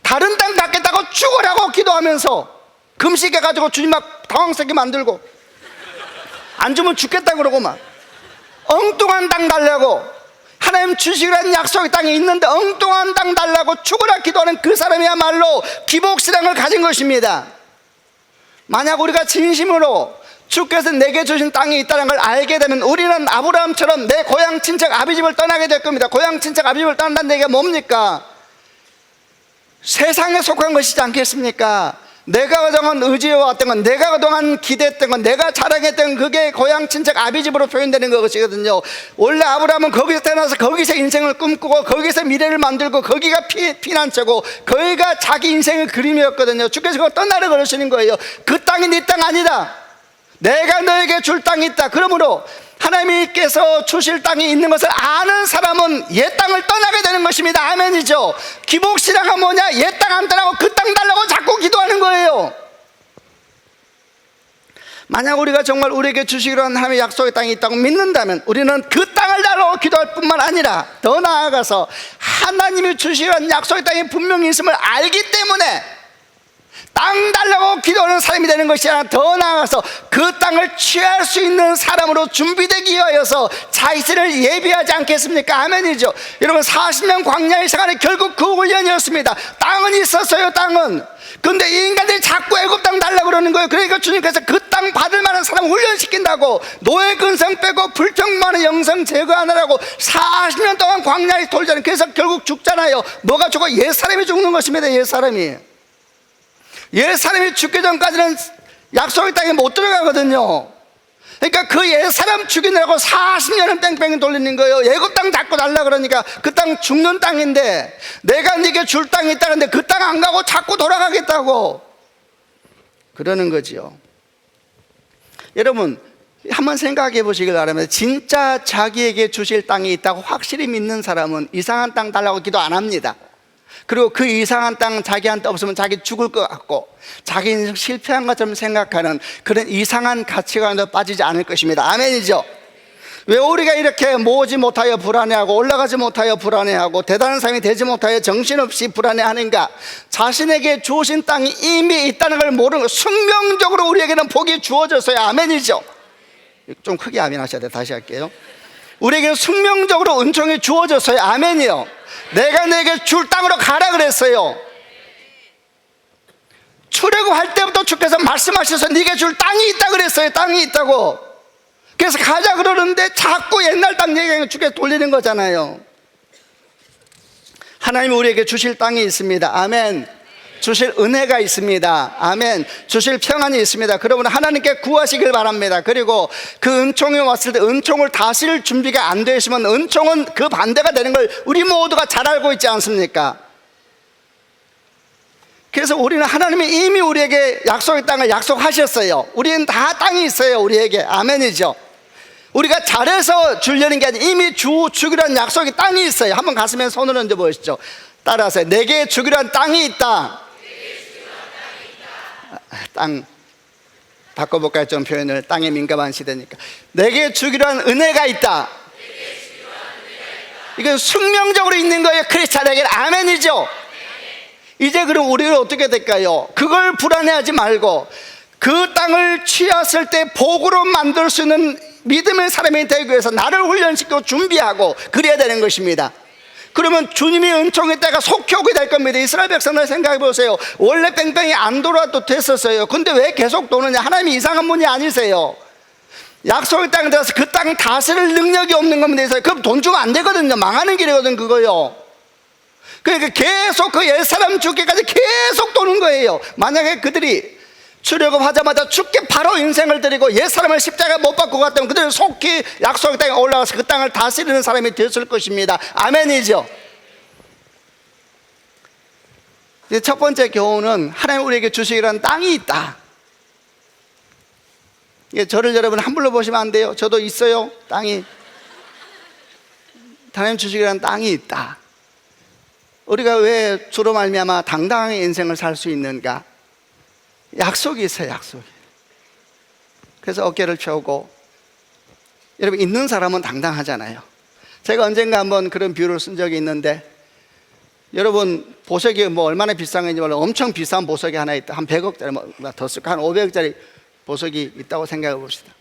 다른 땅 갖겠다고 죽으라고 기도하면서 금식해가지고 주님 막 당황스럽게 만들고 안 주면 죽겠다 그러고 막 엉뚱한 땅 달라고, 하나님 주시라는 약속의 땅이 있는데 엉뚱한 땅 달라고 죽으라 기도하는 그 사람이야말로 기복신앙을 가진 것입니다. 만약 우리가 진심으로 주께서 내게 주신 땅이 있다는 걸 알게 되면 우리는 아브라함처럼 내 고향 친척 아비집을 떠나게 될 겁니다. 고향 친척 아비집을 떠난다는 얘기가 뭡니까? 세상에 속한 것이지 않겠습니까? 내가 그동안 의지해왔던 건, 내가 그동안 기대했던 건, 내가 자랑했던 그게 고향 친척 아비집으로 표현되는 것이거든요. 원래 아브라함은 거기서 태어나서 거기서 인생을 꿈꾸고 거기서 미래를 만들고 거기가 피난처고 거기가 자기 인생의 그림이었거든요. 주께서 그걸 떠나려 그러시는 거예요. 그 땅이 네 땅 아니다. 내가 너에게 줄 땅이 있다. 그러므로 하나님께서 주실 땅이 있는 것을 아는 사람은 옛 땅을 떠나게 되는 것입니다. 아멘이죠. 기복신앙은 뭐냐? 옛 땅 안 떠나고 그 땅 달라고 자꾸 기도하는 거예요. 만약 우리가 정말 우리에게 주시기로 한 하나님의 약속의 땅이 있다고 믿는다면 우리는 그 땅을 달라고 기도할 뿐만 아니라 더 나아가서 하나님이 주시기로 한 약속의 땅이 분명히 있음을 알기 때문에 땅 달라고 기도하는 사람이 되는 것이 아니라 더 나아가서 그 땅을 취할 수 있는 사람으로 준비되기 위하여서 자신을 예비하지 않겠습니까? 아멘이죠. 여러분, 40년 광야의 시간에 결국 그 훈련이었습니다. 땅은 있었어요. 땅은. 근데 이 인간들이 자꾸 애굽 땅 달라고 그러는 거예요. 그러니까 주님께서 그 땅 받을 만한 사람 훈련시킨다고, 노예 근성 빼고 불평만의 영성 제거하느라고 40년 동안 광야에 돌잖아요. 그래서 결국 죽잖아요. 뭐가 죽어? 옛사람이 죽는 것입니다. 옛사람이 죽기 전까지는 약속의 땅에 못 들어가거든요. 그러니까 그 옛사람 죽이느라고 40년은 뺑뺑이 돌리는 거예요. 애굽 땅 잡고 달라 그러니까 그 땅 죽는 땅인데 내가 네게 줄 땅이 있다는데 그 땅 안 가고 자꾸 돌아가겠다고 그러는 거지요. 여러분, 한번 생각해 보시길 바랍니다. 진짜 자기에게 주실 땅이 있다고 확실히 믿는 사람은 이상한 땅 달라고 기도 안 합니다. 그리고 그 이상한 땅 자기한테 없으면 자기 죽을 것 같고 자기 인생 실패한 것처럼 생각하는 그런 이상한 가치관에 빠지지 않을 것입니다. 아멘이죠. 왜 우리가 이렇게 모으지 못하여 불안해하고 올라가지 못하여 불안해하고 대단한 사람이 되지 못하여 정신없이 불안해하는가? 자신에게 주신 땅이 이미 있다는 걸 모르는 거. 숙명적으로 우리에게는 복이 주어졌어요. 아멘이죠. 좀 크게 아멘 하셔야 돼요. 다시 할게요. 우리에게는 숙명적으로 은총이 주어졌어요. 아멘이요. 내가 내게 줄 땅으로 가라 그랬어요. 출애굽할 때부터 주께서 말씀하셔서 네게 줄 땅이 있다 그랬어요. 땅이 있다고. 그래서 가자 그러는데 자꾸 옛날 땅 얘기하면 주께서 돌리는 거잖아요. 하나님이 우리에게 주실 땅이 있습니다. 아멘. 주실 은혜가 있습니다. 아멘. 주실 평안이 있습니다. 그러므로 하나님께 구하시길 바랍니다. 그리고 그 은총이 왔을 때 은총을 다스릴 준비가 안 되어 있으면 은총은 그 반대가 되는 걸 우리 모두가 잘 알고 있지 않습니까? 그래서 우리는 하나님이 이미 우리에게 약속의 땅을 약속하셨어요. 우리는 다 땅이 있어요. 우리에게. 아멘이죠. 우리가 잘해서 주려는 게 아니라 이미 주기로 한 약속의 땅이 있어요. 한번 가슴에 손을 얹어 보시죠. 따라서 내게 주기로 한 땅이 있다. 땅 바꿔볼까요? 좀 표현을. 땅에 민감한 시대니까. 내게 주기로 한 은혜가 있다. 이건 숙명적으로 있는 거예요. 크리스찬에게는. 아멘이죠. 이제 그럼 우리는 어떻게 될까요? 그걸 불안해하지 말고 그 땅을 취했을 때 복으로 만들 수 있는 믿음의 사람이 되기 위해서 나를 훈련시키고 준비하고 그래야 되는 것입니다. 그러면 주님이 은총의 때가 속히 오게 될 겁니다. 이스라엘 백성들 생각해 보세요. 원래 뺑뺑이 안 돌아도 됐었어요. 근데 왜 계속 도느냐? 하나님이 이상한 분이 아니세요. 약속의 땅에 들어가서 그 땅을 다스릴 능력이 없는 겁니다. 그럼 돈 주면 안 되거든요. 망하는 길이거든 그거요. 그러니까 계속 그 옛사람 죽기까지 계속 도는 거예요. 만약에 그들이 출애굽하자마자 죽게 바로 인생을 드리고 옛사람을 십자가에 못 박고 갔다면 그들은 속히 약속의 땅에 올라가서 그 땅을 다스리는 사람이 되었을 것입니다. 아멘이죠. 이제 첫 번째 교훈은 하나님 우리에게 주시기란 땅이 있다. 저를 여러분 함부로 보시면 안 돼요. 저도 있어요. 땅이. 하나님 주시기란 땅이 있다. 우리가 왜 주로 말미암아 당당하게 인생을 살 수 있는가? 약속이 있어요. 약속이. 그래서 어깨를 펴고, 여러분 있는 사람은 당당하잖아요. 제가 언젠가 한번 그런 비유를 쓴 적이 있는데, 여러분 보석이 뭐 얼마나 비싼 건지 몰라. 엄청 비싼 보석이 하나 있다. 한 100억짜리 더 쓸까? 한 500억짜리 보석이 있다고 생각해 봅시다.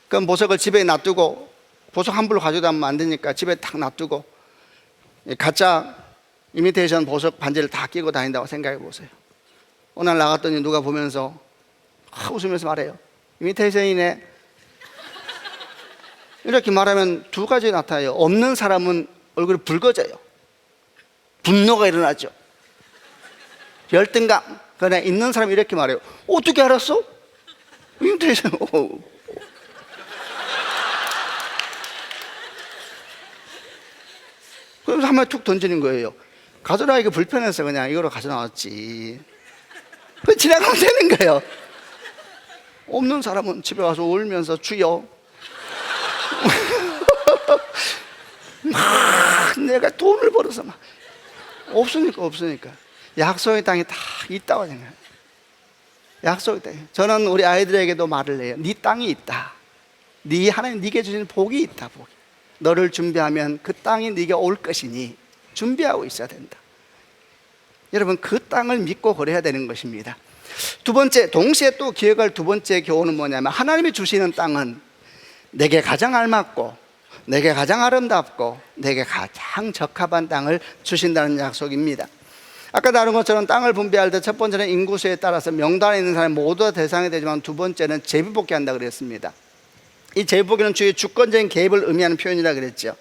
그럼 보석을 집에 놔두고, 보석 한 불 가져다면 안 되니까 집에 딱 놔두고 가짜 이미테이션 보석 반지를 다 끼고 다닌다고 생각해 보세요. 어느 날 나갔더니 누가 보면서 웃으면서 말해요. 이미테이션이네. 이렇게 말하면 두 가지 나타나요. 없는 사람은 얼굴이 붉어져요. 분노가 일어나죠. 열등감. 그러나 있는 사람이 이렇게 말해요. 어떻게 알았어? 이미테이션. 그러면서 한 마디 툭 던지는 거예요. 가져나가기 불편해서 그냥 이거로 가져나왔지. 그 지나가면 되는 거예요. 없는 사람은 집에 와서 울면서 주여 막 내가 돈을 벌어서 막 없으니까 약속의 땅이 다 있다고 생각해요. 약속의 땅이. 저는 우리 아이들에게도 말을 해요. 네 땅이 있다. 네 하나님 네게 주신 복이 있다. 복이. 너를 준비하면 그 땅이 네게 올 것이니 준비하고 있어야 된다. 여러분 그 땅을 믿고 걸어야 되는 것입니다. 두 번째, 동시에 또 기억할 두 번째 교훈은 뭐냐면 하나님이 주시는 땅은 내게 가장 알맞고 내게 가장 아름답고 내게 가장 적합한 땅을 주신다는 약속입니다. 아까 다룬 것처럼 땅을 분배할 때 첫 번째는 인구수에 따라서 명단에 있는 사람 모두가 대상이 되지만 두 번째는 제비뽑기 한다 그랬습니다. 이 제비뽑기는 주의 주권적인 개입을 의미하는 표현이라 그랬죠.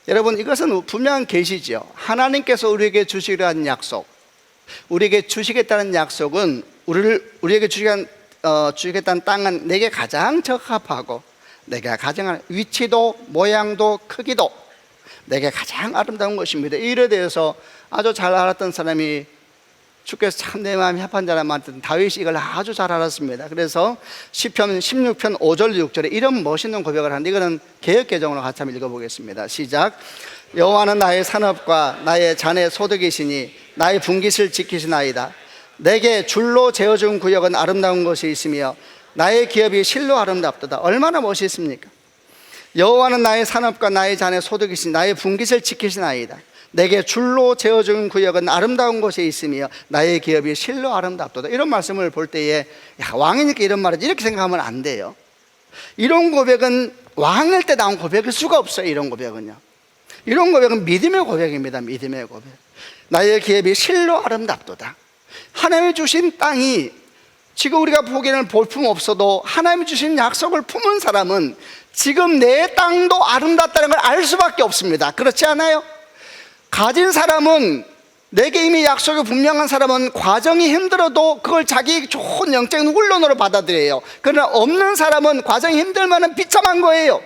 여러분 이것은 분명한 계시죠. 하나님께서 우리에게 주시기로 한 약속, 우리에게 주시겠다는 약속은 우리에게 주시겠다는 땅은 내게 가장 적합하고 내가 가장 위치도 모양도 크기도 내게 가장 아름다운 것입니다. 이 일에 대해서 아주 잘 알았던 사람이 주께서 참 내 마음이 합한 자라 말했던 다윗이 이걸 아주 잘 알았습니다. 그래서 시편 16편 5절 6절에 이런 멋있는 고백을 하는데 이거는 개역개정으로 같이 한번 읽어보겠습니다. 시작. 여호와는 나의 산업과 나의 잔의 소득이시니 나의 분깃을 지키시나이다. 내게 줄로 재어준 구역은 아름다운 것이 있으며 나의 기업이 실로 아름답도다. 얼마나 멋있습니까? 여호와는 나의 산업과 나의 잔의 소득이시니 나의 분깃을 지키시나이다. 내게 줄로 재어준 구역은 아름다운 곳에 있으며 나의 기업이 실로 아름답도다. 이런 말씀을 볼 때에 왕이니까 이런 말을 이렇게 생각하면 안 돼요. 이런 고백은 왕일 때 나온 고백일 수가 없어요. 이런 고백은요. 이런 고백은 믿음의 고백입니다. 믿음의 고백. 나의 기업이 실로 아름답도다. 하나님이 주신 땅이 지금 우리가 보기에는 볼품 없어도 하나님이 주신 약속을 품은 사람은 지금 내 땅도 아름답다는 걸 알 수밖에 없습니다. 그렇지 않아요? 가진 사람은, 내게 이미 약속이 분명한 사람은 과정이 힘들어도 그걸 자기 좋은 영적인 훈련으로 받아들여요. 그러나 없는 사람은 과정이 힘들면 비참한 거예요.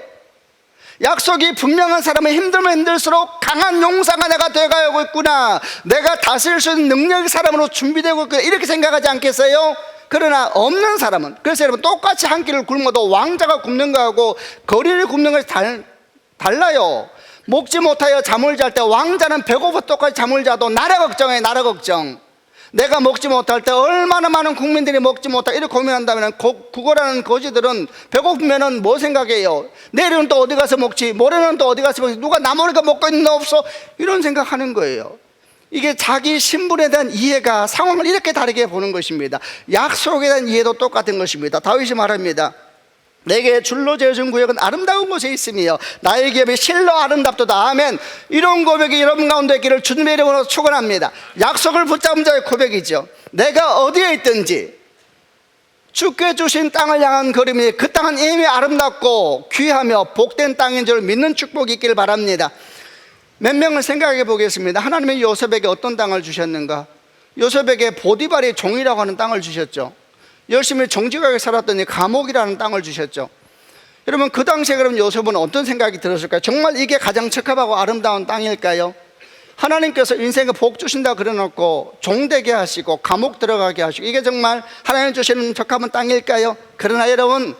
약속이 분명한 사람은 힘들면 힘들수록 강한 용사가 내가 되어가고 있구나, 내가 다스릴 수 있는 능력의 사람으로 준비되고 있구나, 이렇게 생각하지 않겠어요? 그러나 없는 사람은, 그래서 여러분 똑같이 한 끼를 굶어도 왕자가 굶는 거하고 거리를 굶는 것이 달라요. 먹지 못하여 잠을 잘 때 왕자는 배고파 똑같이 잠을 자도 나라 걱정해. 나라 걱정. 내가 먹지 못할 때 얼마나 많은 국민들이 먹지 못하고 이렇게 고민한다면 구걸하는 거지들은 배고프면은 뭐 생각해요? 내일은 또 어디 가서 먹지? 모레는 또 어디 가서 먹지? 누가 나 모르게 먹고 있는 거 없어? 이런 생각하는 거예요. 이게 자기 신분에 대한 이해가 상황을 이렇게 다르게 보는 것입니다. 약속에 대한 이해도 똑같은 것입니다. 다윗이 말합니다. 내게 줄로 재어준 구역은 아름다운 곳에 있으며 나의 기업이 실로 아름답도다. 아멘. 이런 고백이 여러분 가운데 있기를 주님의 이름으로 축원합니다. 약속을 붙잡은 자의 고백이죠. 내가 어디에 있든지 주께 주신 땅을 향한 걸음이 그 땅은 이미 아름답고 귀하며 복된 땅인 줄 믿는 축복이 있기를 바랍니다. 몇 명을 생각해 보겠습니다. 하나님의 요셉에게 어떤 땅을 주셨는가? 요셉에게 보디발이 종이라고 하는 땅을 주셨죠. 열심히 정직하게 살았더니 감옥이라는 땅을 주셨죠. 여러분, 그 당시에 그럼 요셉은 어떤 생각이 들었을까요? 정말 이게 가장 적합하고 아름다운 땅일까요? 하나님께서 인생에 복 주신다 그래놓고 종되게 하시고 감옥 들어가게 하시고 이게 정말 하나님 주시는 적합한 땅일까요? 그러나 여러분,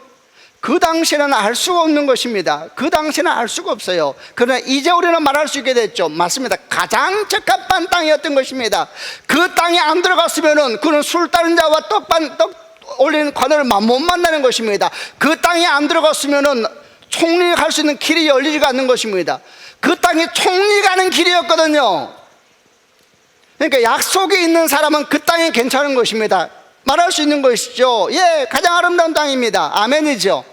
그 당시에는 알 수가 없는 것입니다. 그 당시에는 알 수가 없어요. 그러나 이제 우리는 말할 수 있게 됐죠. 맞습니다. 가장 적합한 땅이었던 것입니다. 그 땅에 안 들어갔으면은 그는 술 따는 자와 떡 올리는 관원을 못 만나는 것입니다. 그 땅에 안 들어갔으면은 총리할 수 있는 길이 열리지가 않는 것입니다. 그 땅이 총리 가는 길이었거든요. 그러니까 약속이 있는 사람은 그 땅이 괜찮은 것입니다. 말할 수 있는 것이죠. 예, 가장 아름다운 땅입니다. 아멘이죠.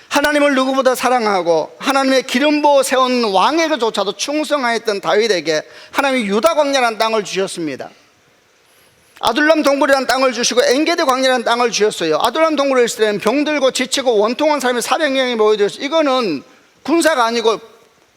하나님을 누구보다 사랑하고 하나님의 기름 부어 세운 왕에게조차도 충성하였던 다윗에게 하나님이 유다 광야라는 땅을 주셨습니다. 아둘람 동굴이라는 땅을 주시고 엔게디 광야라는 땅을 주셨어요. 아둘람 동굴에 있을 때는 병들고 지치고 원통한 사람이 400명이 모여들었어요. 이거는 군사가 아니고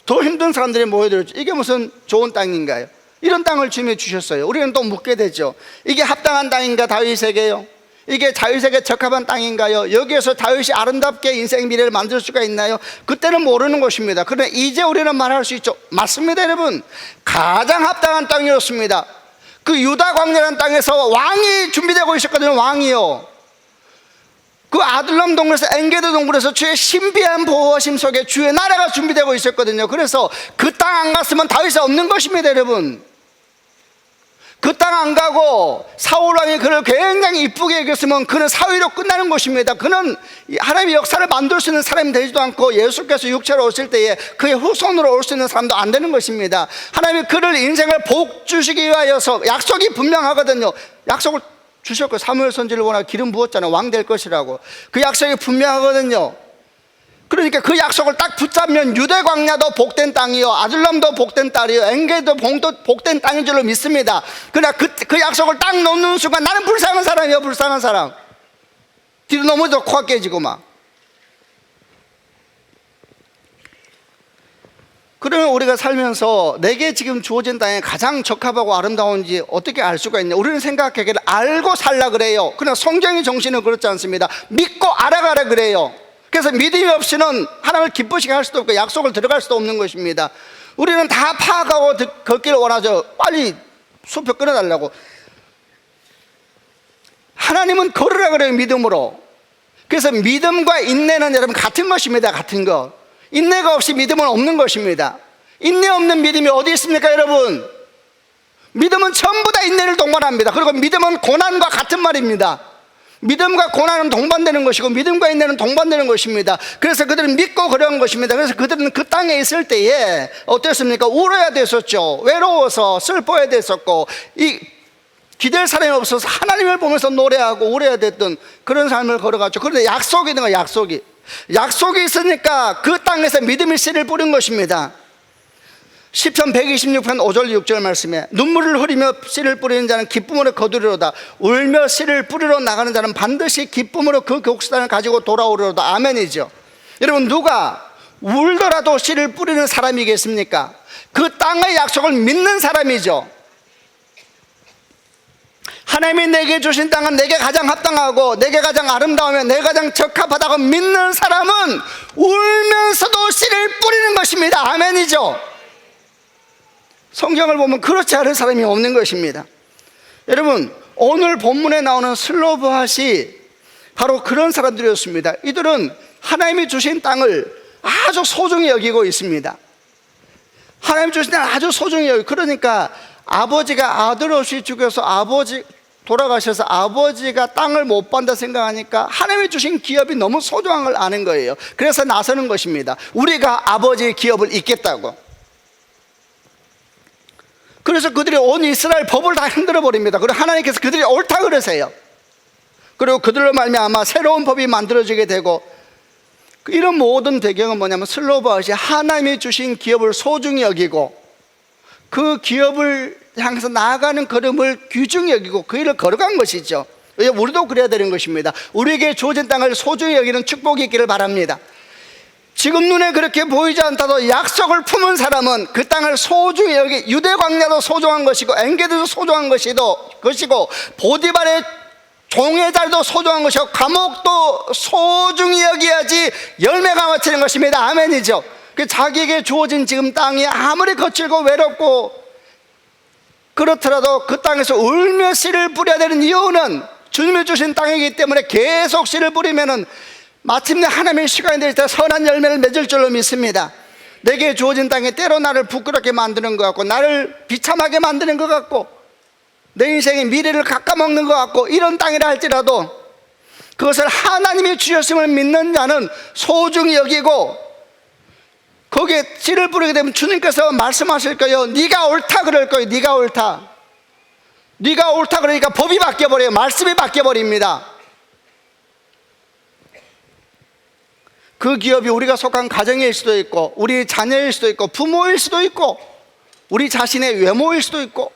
더 힘든 사람들이 모여들었죠. 이게 무슨 좋은 땅인가요? 이런 땅을 주님이 주셨어요. 우리는 또 묻게 되죠. 이게 합당한 땅인가 다윗에게요? 이게 다윗에게 적합한 땅인가요? 여기에서 다윗이 아름답게 인생 미래를 만들 수가 있나요? 그때는 모르는 것입니다. 그러나 이제 우리는 말할 수 있죠. 맞습니다, 여러분. 가장 합당한 땅이었습니다. 그 유다 광야라는 땅에서 왕이 준비되고 있었거든요. 왕이요. 그 아둘람 동굴에서 엔게디 동굴에서 주의 신비한 보호하심 속에 주의 나라가 준비되고 있었거든요. 그래서 그 땅 안 갔으면 다윗이 없는 것입니다, 여러분. 그 땅 안 가고 사울 왕이 그를 굉장히 이쁘게 여겼으면 그는 사위로 끝나는 것입니다. 그는 하나님의 역사를 만들 수 있는 사람이 되지도 않고 예수께서 육체로 오실 때에 그의 후손으로 올 수 있는 사람도 안 되는 것입니다. 하나님이 그를 인생을 복 주시기 위하여서 약속이 분명하거든요. 약속을 주셨고 사무엘 선지를 보나 기름 부었잖아요. 왕 될 것이라고. 그 약속이 분명하거든요. 그러니까 그 약속을 딱 붙잡으면 유대 광야도 복된 땅이요, 아둘람도 복된 땅이요, 엔게디도 복된 땅인 줄로 믿습니다. 그러나 그 약속을 딱 놓는 순간 나는 불쌍한 사람이요, 불쌍한 사람. 뒤로 넘어져 코가 깨지고 막. 그러면 우리가 살면서 내게 지금 주어진 땅에 가장 적합하고 아름다운지 어떻게 알 수가 있냐? 우리는 생각하기를 알고 살라 그래요. 그러나 성경의 정신은 그렇지 않습니다. 믿고 알아가라 그래요. 그래서 믿음이 없이는 하나님을 기쁘시게 할 수도 없고 약속을 들어갈 수도 없는 것입니다. 우리는 다 파악하고 걷기를 원하죠. 빨리 숲을 끊어달라고. 하나님은 걸으라 그래요, 믿음으로. 그래서 믿음과 인내는 여러분 같은 것입니다. 같은 것. 인내가 없이 믿음은 없는 것입니다. 인내 없는 믿음이 어디 있습니까, 여러분? 믿음은 전부 다 인내를 동반합니다. 그리고 믿음은 고난과 같은 말입니다. 믿음과 고난은 동반되는 것이고 믿음과 인내는 동반되는 것입니다. 그래서 그들은 믿고 그런 것입니다. 그래서 그들은 그 땅에 있을 때에 어땠습니까? 울어야 됐었죠. 외로워서 슬퍼야 됐었고 기댈 사람이 없어서 하나님을 보면서 노래하고 울어야 됐던 그런 삶을 걸어갔죠. 그런데 약속이 있는 거예요. 약속이 있으니까 그 땅에서 믿음의 씨를 뿌린 것입니다. 시편 126편 5절 6절 말씀에 눈물을 흘리며 씨를 뿌리는 자는 기쁨으로 거두리로다. 울며 씨를 뿌리러 나가는 자는 반드시 기쁨으로 그 곡식단을 가지고 돌아오리로다. 아멘이죠. 여러분, 누가 울더라도 씨를 뿌리는 사람이겠습니까? 그 땅의 약속을 믿는 사람이죠. 하나님이 내게 주신 땅은 내게 가장 합당하고 내게 가장 아름다우며 내게 가장 적합하다고 믿는 사람은 울면서도 씨를 뿌리는 것입니다. 아멘이죠. 성경을 보면 그렇지 않은 사람이 없는 것입니다. 여러분, 오늘 본문에 나오는 슬로브핫이 바로 그런 사람들이었습니다. 이들은 하나님이 주신 땅을 아주 소중히 여기고 있습니다. 하나님 주신 땅을 아주 소중히 여기고, 그러니까 아버지가 아들 없이 죽여서 돌아가셔서 아버지가 땅을 못 받는다 생각하니까 하나님이 주신 기업이 너무 소중한 걸 아는 거예요. 그래서 나서는 것입니다. 우리가 아버지의 기업을 잇겠다고. 그래서 그들이 온 이스라엘 법을 다 흔들어 버립니다. 그리고 하나님께서 그들이 옳다 그러세요. 그리고 그들로 말미암아 새로운 법이 만들어지게 되고, 이런 모든 배경은 뭐냐면 슬로바엇이 하나님이 주신 기업을 소중히 여기고 그 기업을 향해서 나아가는 걸음을 귀중히 여기고 그 일을 걸어간 것이죠. 우리도 그래야 되는 것입니다. 우리에게 주어진 땅을 소중히 여기는 축복이 있기를 바랍니다. 지금 눈에 그렇게 보이지 않다도 약속을 품은 사람은 그 땅을 소중히 여기, 유대 광야도 소중한 것이고 엔게디도 소중한 것이고 보디발의 종의 자리도 소중한 것이고 감옥도 소중히 여기야지 열매가 맺히는 것입니다. 아멘이죠. 자기에게 주어진 지금 땅이 아무리 거칠고 외롭고 그렇더라도 그 땅에서 울며 씨를 뿌려야 되는 이유는 주님이 주신 땅이기 때문에 계속 씨를 뿌리면은 마침내 하나님의 시간이 될 때 선한 열매를 맺을 줄로 믿습니다. 내게 주어진 땅에 때로 나를 부끄럽게 만드는 것 같고 나를 비참하게 만드는 것 같고 내 인생의 미래를 깎아먹는 것 같고 이런 땅이라 할지라도 그것을 하나님이 주셨음을 믿는 자는 소중히 여기고 거기에 씨를 뿌리게 되면 주님께서 말씀하실 거예요. 네가 옳다 그럴 거예요. 네가 옳다. 네가 옳다 그러니까 법이 바뀌어버려요. 말씀이 바뀌어버립니다. 그 기업이 우리가 속한 가정일 수도 있고 우리 자녀일 수도 있고 부모일 수도 있고 우리 자신의 외모일 수도 있고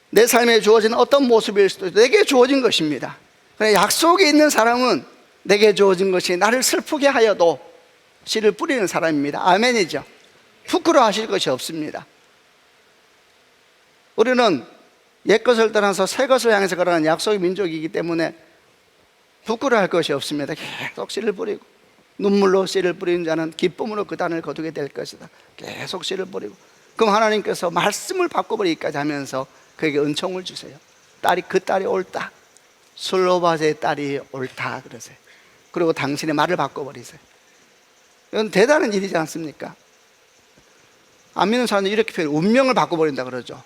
내 삶에 주어진 어떤 모습일 수도 있고 내게 주어진 것입니다. 약속이 있는 사람은 내게 주어진 것이 나를 슬프게 하여도 씨를 뿌리는 사람입니다. 아멘이죠. 부끄러워하실 것이 없습니다. 우리는 옛것을 떠나서 새것을 향해서 걸어가는 약속의 민족이기 때문에 부끄러워할 것이 없습니다. 계속 씨를 뿌리고 눈물로 씨를 뿌리는 자는 기쁨으로 그 단을 거두게 될 것이다. 계속 씨를 뿌리고 그럼 하나님께서 말씀을 바꿔버리기까지 하면서 그에게 은총을 주세요. 그 딸이 옳다. 슬로바스의 딸이 옳다 그러세요. 그리고 당신의 말을 바꿔버리세요. 이건 대단한 일이지 않습니까? 안 믿는 사람은 이렇게 표현해요. 운명을 바꿔버린다 그러죠.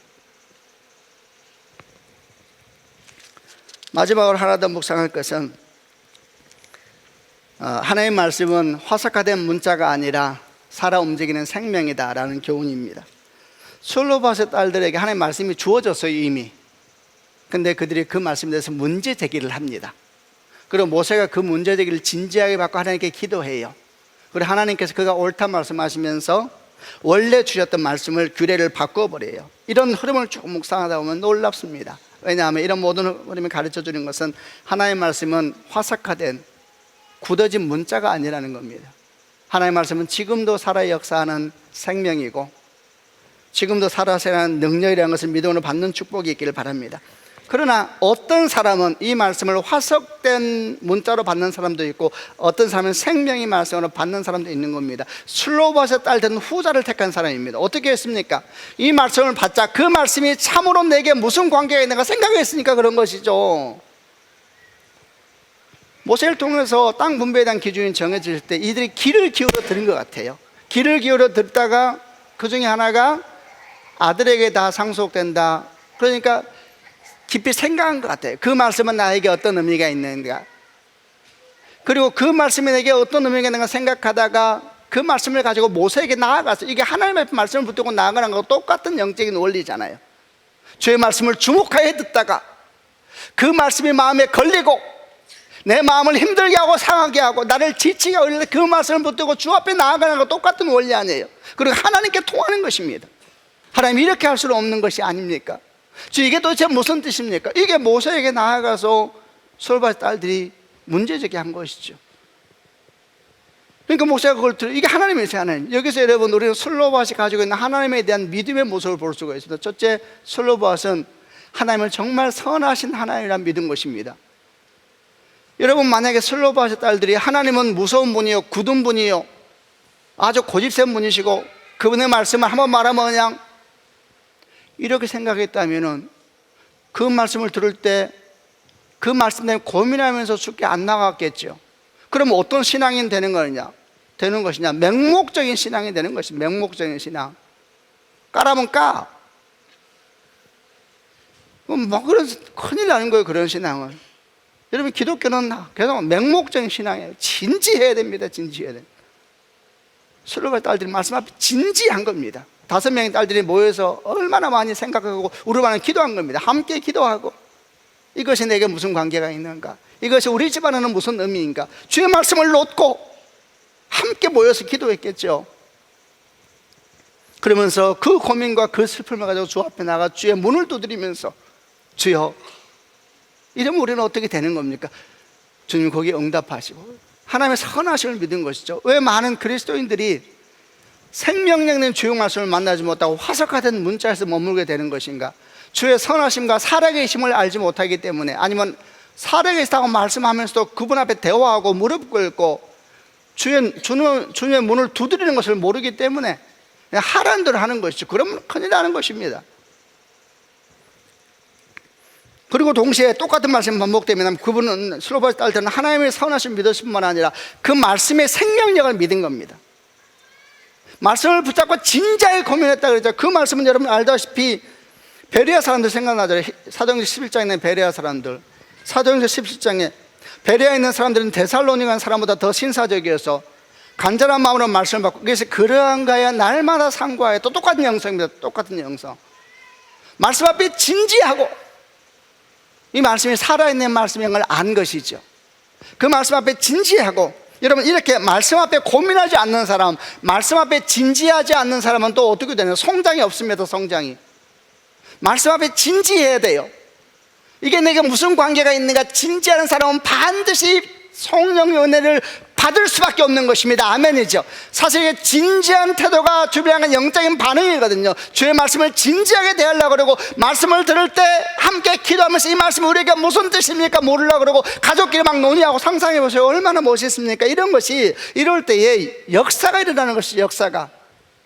마지막으로 하나 더 묵상할 것은 하나님의 말씀은 화석화된 문자가 아니라 살아 움직이는 생명이다라는 교훈입니다. 슬로바스의 딸들에게 하나님의 말씀이 주어졌어요 이미. 근데 그들이 그 말씀에 대해서 문제 제기를 합니다. 그리고 모세가 그 문제 제기를 진지하게 받고 하나님께 기도해요. 그리고 하나님께서 그가 옳다 말씀하시면서 원래 주셨던 말씀을 규례를 바꿔버려요. 이런 흐름을 쭉 묵상하다 보면 놀랍습니다. 왜냐하면 이런 모든 흐름이 가르쳐 주는 것은 하나님의 말씀은 화석화된 굳어진 문자가 아니라는 겁니다. 하나님의 말씀은 지금도 살아 역사하는 생명이고 지금도 살아 생활하는 능력이라는 것을 믿음으로 받는 축복이 있기를 바랍니다. 그러나 어떤 사람은 이 말씀을 화석된 문자로 받는 사람도 있고 어떤 사람은 생명의 말씀으로 받는 사람도 있는 겁니다. 슬로바스의 딸들은 후자를 택한 사람입니다. 어떻게 했습니까? 이 말씀을 받자 그 말씀이 참으로 내게 무슨 관계가 있는가 생각했으니까 그런 것이죠. 모세를 통해서 땅 분배에 대한 기준이 정해질 때 이들이 귀를 기울여 들은 것 같아요. 귀를 기울여 듣다가 그 중에 하나가 아들에게 다 상속된다. 그러니까 깊이 생각한 것 같아요. 그 말씀은 나에게 어떤 의미가 있는가. 그리고 그 말씀이 내게 어떤 의미가 있는가 생각하다가 그 말씀을 가지고 모세에게 나아가서 이게 하나님의 말씀을 붙들고 나아가는 것과 똑같은 영적인 원리잖아요. 주의 말씀을 주목하여 듣다가 그 말씀이 마음에 걸리고 내 마음을 힘들게 하고 상하게 하고 나를 지치게 하고 그 말씀을 붙들고 주 앞에 나아가는 것과 똑같은 원리 아니에요. 그리고 하나님께 통하는 것입니다. 하나님 이렇게 할 수는 없는 것이 아닙니까? 이게 도대체 무슨 뜻입니까? 이게 모세에게 나아가서 솔바의 딸들이 문제제기 한 것이죠. 그러니까 모세가 그걸 들어 이게 하나님의 하나님. 여기서 여러분 우리는 슬로바스이 가지고 있는 하나님에 대한 믿음의 모습을 볼 수가 있습니다. 첫째, 슬로바스는 하나님을 정말 선하신 하나님이란 믿은 것입니다. 여러분 만약에 슬로바스의 딸들이 하나님은 무서운 분이요 굳은 분이요 아주 고집센 분이시고 그분의 말씀을 한번 말하면 그냥 이렇게 생각했다면 그 말씀을 들을 때 그 말씀 때문에 고민하면서 쉽게 안 나갔겠죠. 그럼 어떤 신앙이 되는 것이냐? 맹목적인 신앙이 되는 것입니다. 맹목적인 신앙. 까라면 까. 그런 큰일 나는 거예요, 그런 신앙은. 여러분, 기독교는 계속 맹목적인 신앙이에요. 진지해야 됩니다. 진지해야 됩니다. 슬로바의 딸들이 말씀 앞에 진지한 겁니다. 5명의 딸들이 모여서 얼마나 많이 생각하고 우르바는 기도한 겁니다. 함께 기도하고, 이것이 내게 무슨 관계가 있는가, 이것이 우리 집안에는 무슨 의미인가, 주의 말씀을 놓고 함께 모여서 기도했겠죠. 그러면서 그 고민과 그 슬픔을 가지고 주 앞에 나가 주의 문을 두드리면서, 주여, 이러면 우리는 어떻게 되는 겁니까? 주님 거기에 응답하시고 하나님의 선하심을 믿은 것이죠. 왜 많은 그리스도인들이 생명력 있는 주의 말씀을 만나지 못하고 화석화된 문자에서 머물게 되는 것인가? 주의 선하심과 살아계심을 알지 못하기 때문에, 아니면 살아계시다고 말씀하면서도 그분 앞에 대화하고 무릎 꿇고 주님의 문을 두드리는 것을 모르기 때문에 그냥 하라는 대로 하는 것이죠. 그러면 큰일 나는 것입니다. 그리고 동시에 똑같은 말씀이 반복되면 그분은, 슬로바의 딸들은 하나님의 선하심을 믿었을 뿐만 아니라 그 말씀의 생명력을 믿은 겁니다. 말씀을 붙잡고 진지하게 고민했다 그러죠. 그 말씀은 여러분 알다시피 베레아 사람들 생각나죠. 사도행전 11장에 있는 베레아 사람들. 사도행전 17장에 베레아에 있는 사람들은 데살로니가 사람보다 더 신사적이어서 간절한 마음으로 말씀을 받고, 그래서 그러한가야 날마다 상고하여, 또 똑같은 영성입니다. 똑같은 영성. 말씀 앞에 진지하고, 이 말씀이 살아있는 말씀인 걸 안 것이죠. 그 말씀 앞에 진지하고, 여러분 이렇게 말씀 앞에 고민하지 않는 사람, 말씀 앞에 진지하지 않는 사람은 또 어떻게 되나요? 성장이 없습니다. 성장이. 말씀 앞에 진지해야 돼요. 이게 내게 무슨 관계가 있는가 진지하는 사람은 반드시 성령의 은혜를 받을 수밖에 없는 것입니다. 아멘이죠. 사실 이게 진지한 태도가 주변에 향한 영적인 반응이거든요. 주의 말씀을 진지하게 대하려고 그러고, 말씀을 들을 때 함께 기도하면서 이 말씀이 우리에게 무슨 뜻입니까 모르려고 그러고, 가족끼리 막 논의하고, 상상해 보세요. 얼마나 멋있습니까? 이런 것이, 이럴 때에 역사가 일어나는 것이, 역사가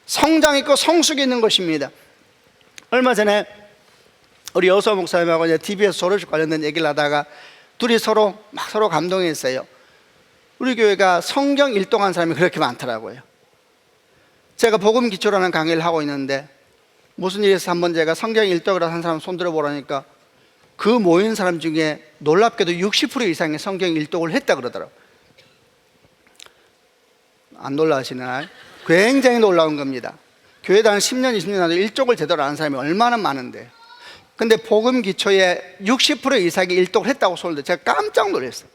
성장 있고 성숙이 있는 것입니다. 얼마 전에 우리 여수아 목사님하고 이제 TV에서 졸업식 관련된 얘기를 하다가 둘이 서로 감동했어요. 우리 교회가 성경 일동한 사람이 그렇게 많더라고요. 제가 복음 기초라는 강의를 하고 있는데, 무슨 일이 있어서 한번 제가 성경 일독을 한 사람 손 들어보라니까 그 모인 사람 중에 놀랍게도 60% 이상의 성경 일독을 했다 그러더라고요. 안 놀라시나요? 굉장히 놀라운 겁니다. 교회 다닌 10년, 20년 하도 일독을 제대로 아는 사람이 얼마나 많은데, 근데 복음 기초에 60% 이상이 일독을 했다고 소리를 제가 깜짝 놀랐어요.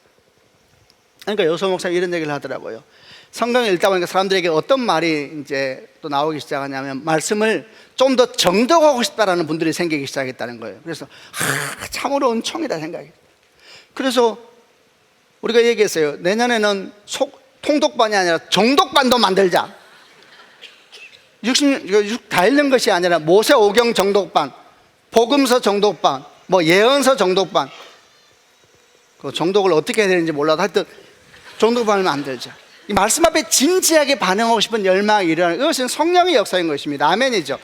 그러니까 여수 목사님 이런 얘기를 하더라고요. 성경을 읽다 보니까 사람들에게 어떤 말이 이제 또 나오기 시작하냐면, 말씀을 좀 더 정독하고 싶다라는 분들이 생기기 시작했다는 거예요. 그래서 참으로 은총이다 생각이. 그래서 우리가 얘기했어요. 내년에는 통독반이 아니라 정독반도 만들자. 다 읽는 것이 아니라 모세오경 정독반, 복음서 정독반, 뭐 예언서 정독반. 그 정독을 어떻게 해야 되는지 몰라도 하여튼 정독반을 만들자. 이 말씀 앞에 진지하게 반응하고 싶은 열망이 일어나는, 이것은 성령의 역사인 것입니다. 아멘이죠.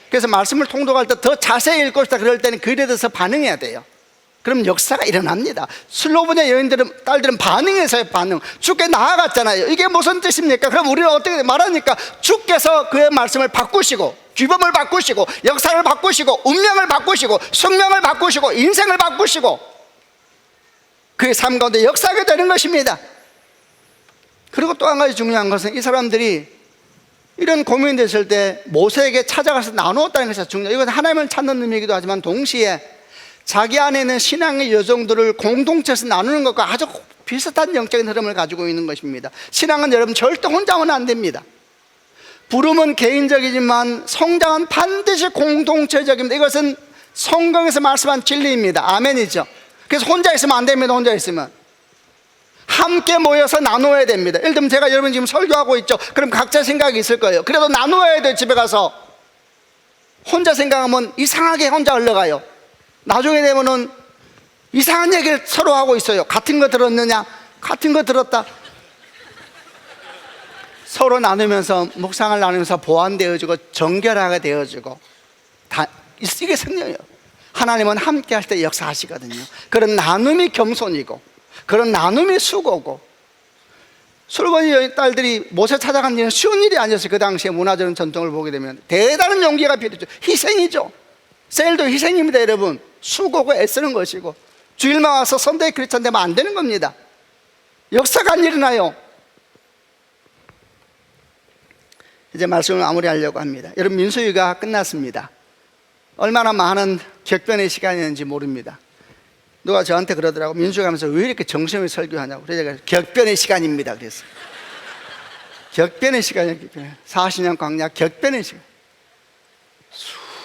그래서 말씀을 통독할 때 더 자세히 읽고 싶다 그럴 때는 글에 대해서 반응해야 돼요. 그럼 역사가 일어납니다. 슬로보냐 여인들은, 딸들은 반응해서요. 반응. 주께 나아갔잖아요. 이게 무슨 뜻입니까? 그럼 우리는 어떻게 말하니까, 주께서 그의 말씀을 바꾸시고, 규범을 바꾸시고, 역사를 바꾸시고, 운명을 바꾸시고, 숙명을 바꾸시고, 인생을 바꾸시고, 그의 삶 가운데 역사하게 되는 것입니다. 그리고 또 한 가지 중요한 것은, 이 사람들이 이런 고민이 됐을 때 모세에게 찾아가서 나누었다는 것이 중요해요. 이건 하나님을 찾는 의미이기도 하지만, 동시에 자기 안에 있는 신앙의 여정들을 공동체에서 나누는 것과 아주 비슷한 영적인 흐름을 가지고 있는 것입니다. 신앙은 여러분 절대 혼자 하면 안 됩니다. 부름은 개인적이지만 성장은 반드시 공동체적입니다. 이것은 성경에서 말씀한 진리입니다. 아멘이죠. 그래서 혼자 있으면 안 됩니다. 혼자 있으면 함께 모여서 나누어야 됩니다. 예를 들면 제가 여러분 지금 설교하고 있죠. 그럼 각자 생각이 있을 거예요. 그래도 나누어야 돼요. 집에 가서 혼자 생각하면 이상하게 혼자 흘러가요. 나중에 되면은 이상한 얘기를 서로 하고 있어요. 같은 거 들었느냐? 같은 거 들었다. 서로 나누면서, 묵상을 나누면서 보완되어지고 정결하게 되어지고, 이게 성령이에요. 하나님은 함께 할 때 역사하시거든요. 그런 나눔이 겸손이고, 그런 나눔이 수고고, 솔로몬의 딸들이 모세 찾아간 일은 쉬운 일이 아니었어요. 그 당시에 문화적인 전통을 보게 되면 대단한 용기가 필요죠. 희생이죠. 셀도 희생입니다, 여러분. 수고고 애쓰는 것이고, 주일만 와서 선대의 크리스찬 되면 안 되는 겁니다. 역사가 안 일어나요. 이제 말씀을 마무리하려고 합니다. 여러분, 민수기가 끝났습니다. 얼마나 많은 격변의 시간이었는지 모릅니다. 누가 저한테 그러더라고. 민수기 하면서 왜 이렇게 정성을 설교하냐고. 그래서 제가 격변의 시간입니다 그래서. 격변의 시간이에요. 40년 광야 격변의 시간.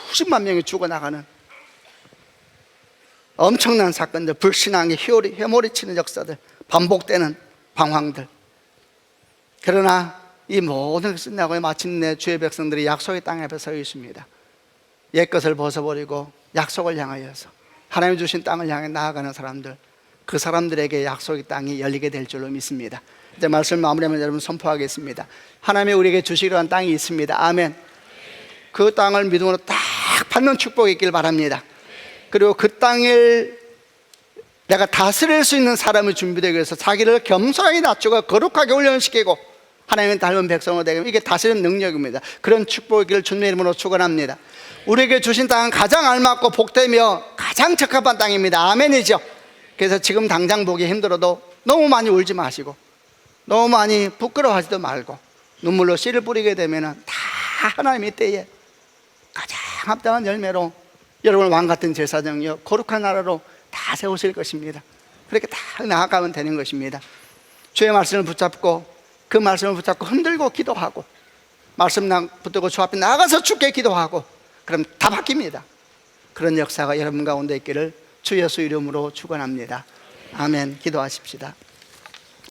수십만 명이 죽어나가는 엄청난 사건들, 불신앙의 회몰이치는 역사들, 반복되는 방황들. 그러나 이 모든 것을 끝나고 마침내 주의 백성들이 약속의 땅 앞에 서 있습니다. 옛것을 벗어버리고 약속을 향하여서 하나님이 주신 땅을 향해 나아가는 사람들, 그 사람들에게 약속의 땅이 열리게 될 줄로 믿습니다. 이제 말씀 마무리하면 여러분 선포하겠습니다. 하나님이 우리에게 주시기로 한 땅이 있습니다. 아멘. 그 땅을 믿음으로 딱 받는 축복이 있길 바랍니다. 그리고 그 땅을 내가 다스릴 수 있는 사람이 준비되기 위해서 자기를 겸손하게 낮추고 거룩하게 훈련시키고 하나님의 닮은 백성으로 되게, 이게 다스리는 능력입니다. 그런 축복이길 주님의 이름으로 축원합니다. 우리에게 주신 땅은 가장 알맞고 복되며 가장 적합한 땅입니다. 아멘이죠. 그래서 지금 당장 보기 힘들어도 너무 많이 울지 마시고, 너무 많이 부끄러워하지도 말고, 눈물로 씨를 뿌리게 되면 다 하나님의 때에 가장 합당한 열매로 여러분을 왕같은 제사장이요 거룩한 나라로 다 세우실 것입니다. 그렇게 다 나아가면 되는 것입니다. 주의 말씀을 붙잡고, 그 말씀을 붙잡고 흔들고 기도하고, 말씀 붙들고 주 앞에 나가서 주께 기도하고, 그럼 다 바뀝니다. 그런 역사가 여러분 가운데 있기를 주 예수 이름으로 축원합니다. 아멘. 기도하십시다.